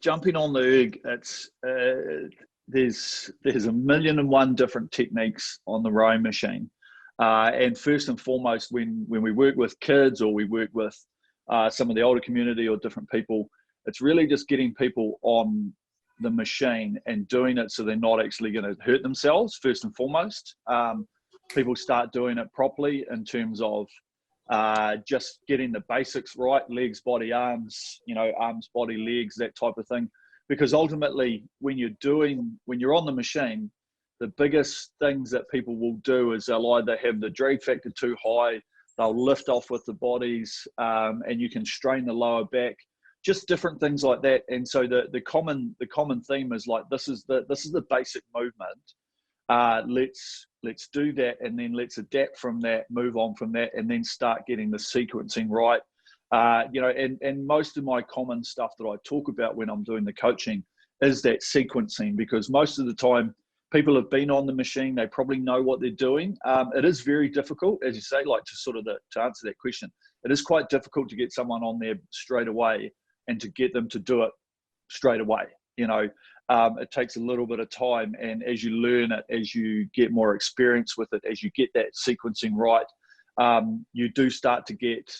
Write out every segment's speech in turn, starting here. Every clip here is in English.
jumping on the erg, it's there's a million and one different techniques on the rowing machine. And first and foremost, when we work with kids or we work with some of the older community or different people, it's really just getting people on the machine and doing it so they're not actually going to hurt themselves, first and foremost. People start doing it properly in terms of just getting the basics right, legs, body, arms, arms, body, legs, that type of thing. Because ultimately, when you're on the machine, the biggest things that people will do is they'll either have the drag factor too high, they'll lift off with the bodies, and you can strain the lower back, just different things like that. And so the common theme is like, this is the basic movement. Let's do that, and then let's adapt from that, move on from that, and then start getting the sequencing right. And most of my common stuff that I talk about when I'm doing the coaching is that sequencing, because most of the time people have been on the machine, they probably know what they're doing. It is very difficult, as you say, like to answer that question, it is quite difficult to get someone on there straight away and to get them to do it straight away. It takes a little bit of time, and as you learn it, as you get more experience with it, as you get that sequencing right, you do start to get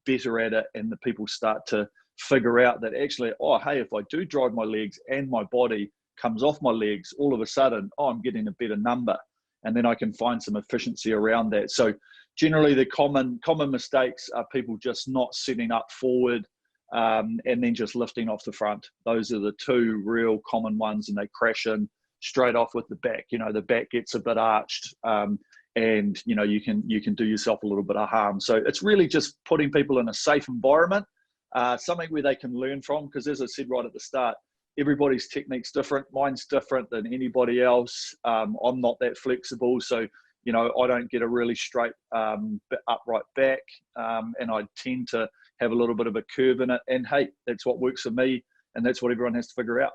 better at it, and the people start to figure out that actually, oh, hey, if I do drive my legs and my body comes off my legs, all of a sudden, oh, I'm getting a better number, and then I can find some efficiency around that. So generally the common mistakes are people just not setting up forward, and then just lifting off the front. Those are the two real common ones, and they crash in straight off with the back. The back gets a bit arched, and you can do yourself a little bit of harm. So it's really just putting people in a safe environment, something where they can learn from, because as I said right at the start, everybody's technique's different. Mine's different than anybody else. I'm not that flexible, so I don't get a really straight upright back, and I tend to have a little bit of a curve in it. And hey, that's what works for me, and that's what everyone has to figure out.